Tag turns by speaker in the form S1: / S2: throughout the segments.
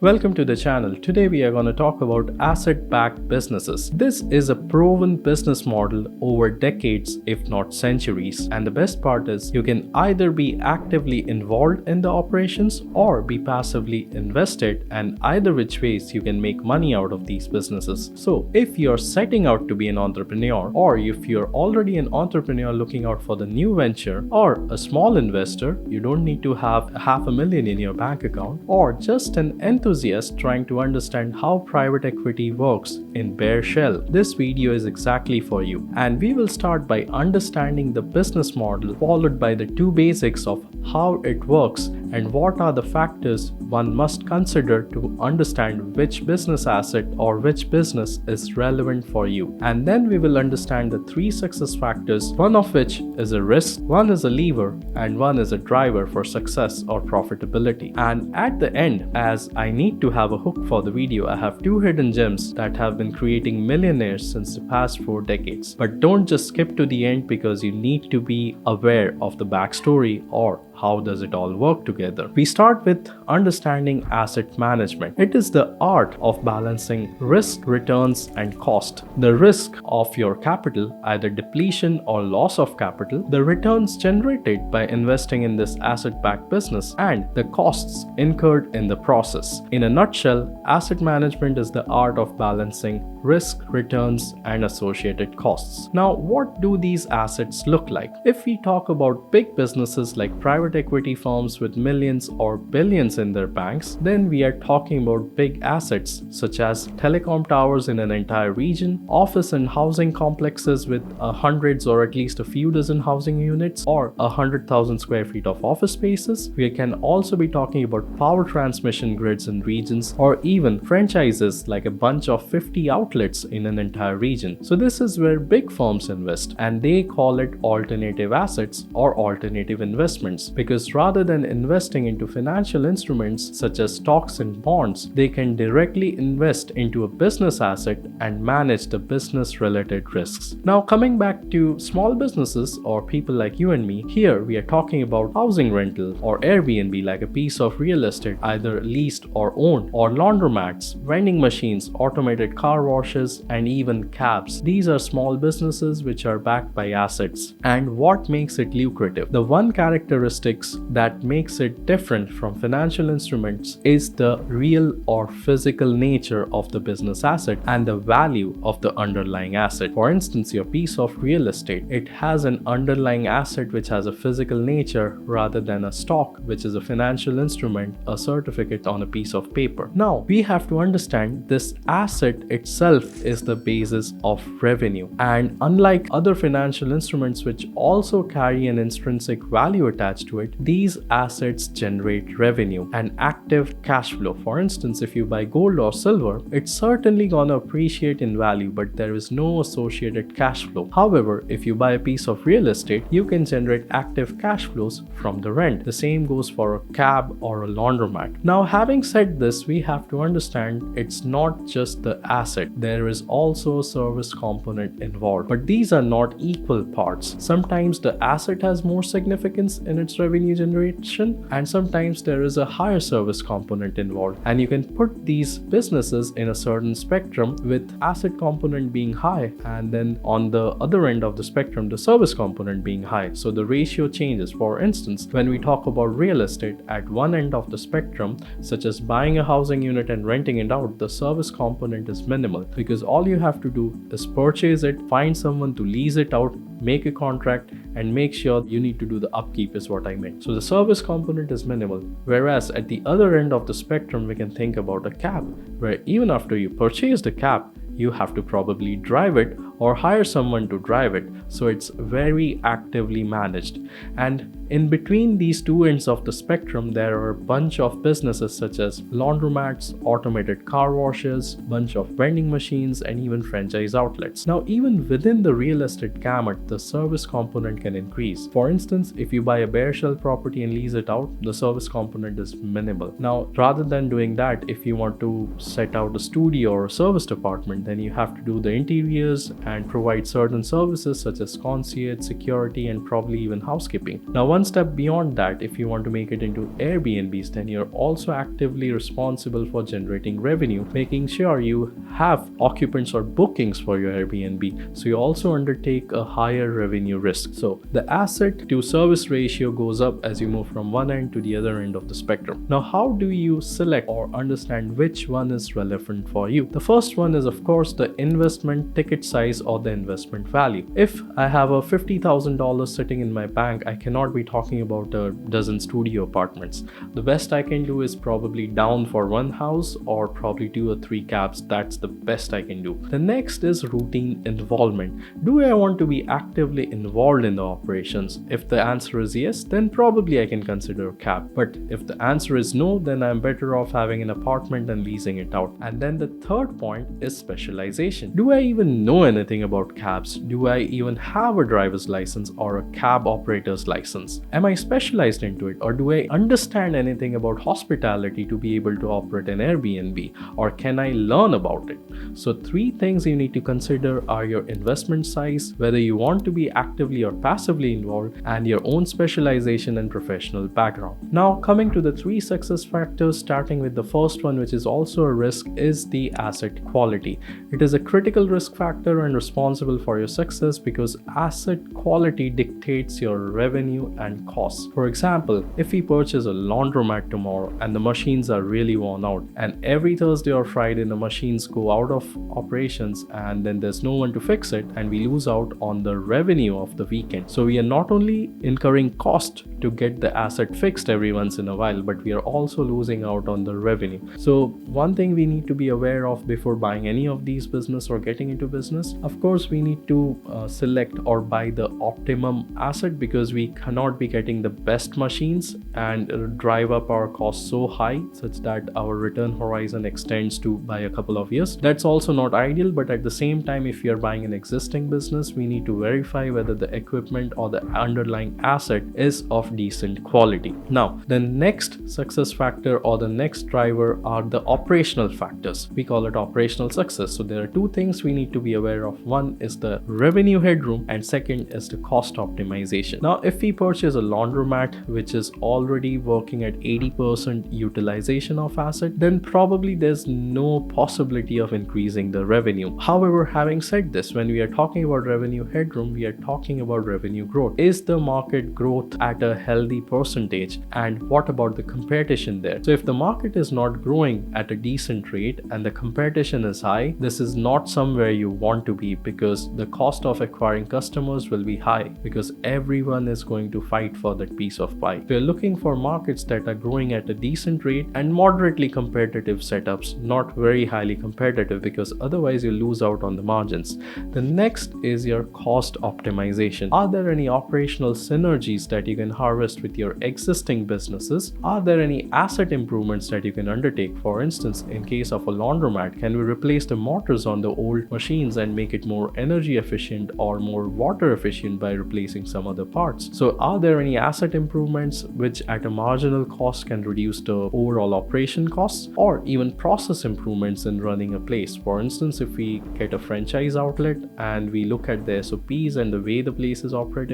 S1: Welcome to the channel. Today we are going to talk about asset-backed businesses. This is a proven business model over decades, if not centuries. And the best part is you can either be actively involved in the operations or be passively invested, and either which ways you can make money out of these businesses. So if you're setting out to be an entrepreneur, or if you're already an entrepreneur looking out for the new venture, or a small investor, you don't need to have $500,000 in your bank account, or just an enthusiast trying to understand how private equity works in bare shell, this video is exactly for you. And we will start by understanding the business model, followed by the two basics of how it works and what are the factors one must consider to understand which business asset or which business is relevant for you. And then we will understand the three success factors, one of which is a risk, one is a lever, and one is a driver for success or profitability. And at the end, as I need to have a hook for the video, I have two hidden gems that have been creating millionaires since the past 4 decades. But don't just skip to the end, because you need to be aware of the backstory or how does it all work together. We start with understanding asset management. It is the art of balancing risk, returns, and cost. The risk of your capital, either depletion or loss of capital, the returns generated by investing in this asset-backed business, and the costs incurred in the process. In a nutshell, asset management is the art of balancing risk, returns, and associated costs. Now, what do these assets look like? If we talk about big businesses like private equity firms with millions or billions in their banks, then we are talking about big assets such as telecom towers in an entire region, office and housing complexes with hundreds or at least a few dozen housing units, or 100,000 square feet of office spaces. We can also be talking about power transmission grids in regions, or even franchises like a bunch of 50 outlets in an entire region. So this is where big firms invest, and they call it alternative assets or alternative investments, because rather than investing into financial instruments such as stocks and bonds, they can directly invest into a business asset and manage the business related risks. Now, coming back to small businesses or people like you and me, here we are talking about housing rental or Airbnb, like a piece of real estate either leased or owned, or laundromats, vending machines, automated car washes, and even cabs. These are small businesses which are backed by assets. And what makes it lucrative? The one characteristics that makes it different from financial instruments is the real or physical nature of the business asset and the value of the underlying asset. For instance, your piece of real estate, it has an underlying asset which has a physical nature rather than a stock, which is a financial instrument, a certificate on a piece of paper. Now, we have to understand this asset itself is the basis of revenue. And unlike other financial instruments which also carry an intrinsic value attached to it, these assets generate revenue and active cash flow. For instance, if you buy gold or silver, it's certainly gonna appreciate in value, but there is no associated cash flow. However, if you buy a piece of real estate, you can generate active cash flows from the rent. The same goes for a cab or a laundromat. Now, having said this, we have to understand it's not just the asset. There is also a service component involved, but these are not equal parts. Sometimes the asset has more significance in its revenue generation, and sometimes there is a higher service component involved. And you can put these businesses in a certain spectrum, with asset component being high, and then on the other end of the spectrum, the service component being high. So the ratio changes. For instance, when we talk about real estate, at one end of the spectrum, such as buying a housing unit and renting it out, the service component is minimal, because all you have to do is purchase it, find someone to lease it out, make a contract, and make sure you need to do the upkeep, is what I meant. So the service component is minimal. Whereas at the other end of the spectrum, we can think about a cab, where even after you purchase the cab, you have to probably drive it or hire someone to drive it. So it's very actively managed. And in between these two ends of the spectrum, there are a bunch of businesses such as laundromats, automated car washes, bunch of vending machines, and even franchise outlets. Now, even within the real estate gamut, the service component can increase. For instance, if you buy a bare shell property and lease it out, the service component is minimal. Now, rather than doing that, if you want to set out a studio or a service department, then you have to do the interiors and provide certain services such as concierge, security, and probably even housekeeping. Now, one step beyond that, if you want to make it into Airbnbs, then you're also actively responsible for generating revenue, making sure you have occupants or bookings for your Airbnb. So you also undertake a higher revenue risk. So the asset to service ratio goes up as you move from one end to the other end of the spectrum. Now, how do you select or understand which one is relevant for you? The first one is, of course, the investment ticket size or the investment value. If I have a $50,000 sitting in my bank, I cannot be talking about a dozen studio apartments. The best I can do is probably down for one house or probably 2 or 3 cabs. That's the best I can do. The next is routine involvement. Do I want to be actively involved in the operations? If the answer is yes, then probably I can consider a cab. But if the answer is no, then I'm better off having an apartment and leasing it out. And then the third point is specialization. Do I even know anything about cabs? Do I even have a driver's license or a cab operator's license? Am I specialized into it, or do I understand anything about hospitality to be able to operate an Airbnb, or can I learn about it? So 3 things you need to consider are your investment size, whether you want to be actively or passively involved, and your own specialization and professional background. Now, coming to the 3 success factors, starting with the first one, which is also a risk, is the asset quality. It is a critical risk factor and responsible for your success because asset quality dictates your revenue and costs. For example, if we purchase a laundromat tomorrow and the machines are really worn out, and every Thursday or Friday the machines go out of operations and then there's no one to fix it, and we lose out on the revenue of the weekend. So we are not only incurring cost to get the asset fixed every once in a while, but we are also losing out on the revenue. So one thing we need to be aware of before buying any of these business or getting into business, of course, we need to select or buy the optimum asset, because we cannot be getting the best machines and drive up our costs so high such that our return horizon extends to by a couple of years. That's also not ideal, but at the same time, if you're buying an existing business, we need to verify whether the equipment or the underlying asset is of decent quality. Now, the next success factor or the next driver are the operational factors. We call it operational success. So there are 2 things we need to be aware of. One is the revenue headroom, and second is the cost optimization. Now, if we purchase a laundromat which is already working at 80% utilization of asset, then probably there's no possibility of increasing the revenue. However, having said this, when we are talking about revenue headroom, we are talking about revenue growth. Is the market growth at a healthy percentage? And what about the competition there? So if the market is not growing at a decent rate and the competition is high, this is not somewhere you want to be, because the cost of acquiring customers will be high because everyone is going to fight for that piece of pie. If you're looking for markets that are growing at a decent rate and moderately competitive setups, not very highly competitive, because otherwise you lose out on the margins. The next is your cost optimization. Are there any operational synergies that you can harvest with your existing businesses? Are there any asset improvements that you can undertake? For instance, in case of a laundromat, can we replace the motors on the old machines and make it more energy efficient or more water efficient by replacing some other parts? So are there any asset improvements which at a marginal cost can reduce the overall operation costs, or even process improvements in running a place? For instance, if we get a franchise outlet and we look at the SOPs and the way the places operate,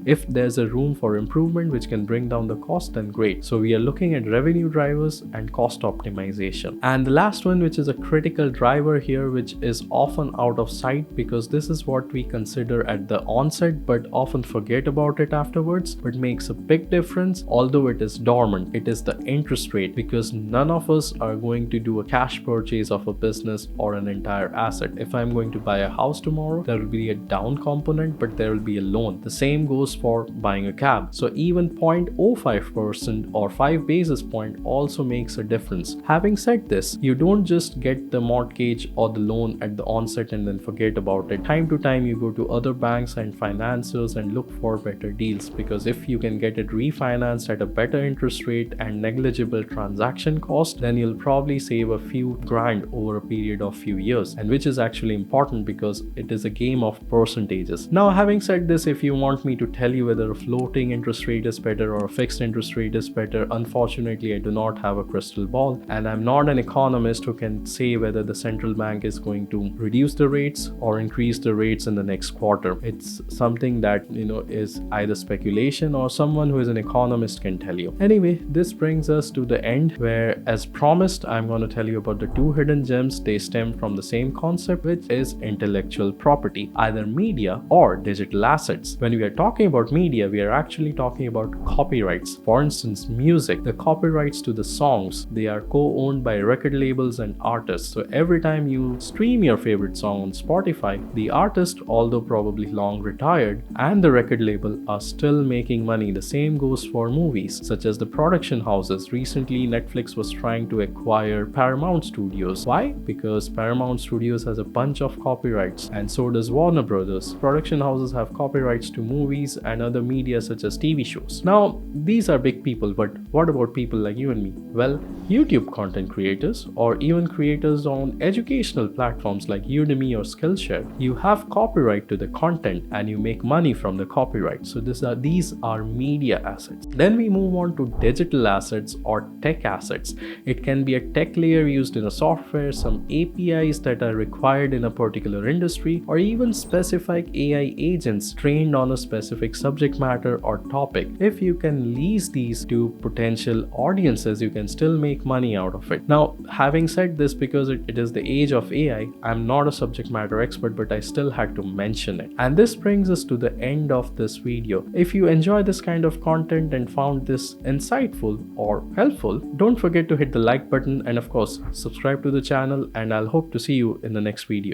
S1: if there's a room for improvement which can bring down the cost, then great. So we are looking at revenue drivers and cost optimization. And the last one, which is a critical driver here, which is often out of sight, because this is what we consider at the onset but often forget about it afterwards, but makes a big difference although it is dormant. It is the interest rate, because none of us are going to do a cash purchase of a business or an entire asset. If I'm going to buy a house tomorrow, there will be a down component, but there will be a loan. The same goes for buying a cab. So even 0.05% or 5 basis point also makes a difference. Having said this, you don't just get the mortgage or the loan at the onset and then forget about it. Time to time you go to other banks and financiers and look for better deals, because if you can get it refinanced at a better interest rate and negligible transaction cost, then you'll probably save a few grand over a period of few years, and which is actually important because it is a game of percentages. Now, having said this, if you want me to tell you whether a floating interest rate is better or a fixed interest rate is better, unfortunately I do not have a crystal ball, and I'm not an economist who can say whether the central bank is going to reduce the rates rates or increase the rates in the next quarter. It's something that is either speculation or someone who is an economist can tell you. Anyway, this brings us to the end, where as promised I'm going to tell you about the two hidden gems. They stem from the same concept, which is intellectual property, either media or digital assets. When we are talking about media, we are actually talking about copyrights. For instance, music, the copyrights to the songs, they are co-owned by record labels and artists. So every time you stream your favorite song on Spotify, the artist, although probably long retired, and the record label are still making money. The same goes for movies, such as the production houses. Recently, Netflix was trying to acquire Paramount Studios. Why? Because Paramount Studios has a bunch of copyrights, and so does Warner Brothers. Production houses have copyrights to movies and other media such as TV shows. Now, these are big people, but what about people like you and me? Well, YouTube content creators, or even creators on educational platforms like Udemy or Skillshare, you have copyright to the content and you make money from the copyright. So these are media assets. Then we move on to digital assets or tech assets. It can be a tech layer used in a software, some APIs that are required in a particular industry, or even specific AI agents trained on a specific subject matter or topic. If you can lease these to potential audiences, you can still make money out of it. Now, having said this, because it is the age of AI, I'm not a subject matter expert, but I still had to mention it. And this brings us to the end of this video. If you enjoy this kind of content and found this insightful or helpful, don't forget to hit the like button and of course subscribe to the channel, and I'll hope to see you in the next video.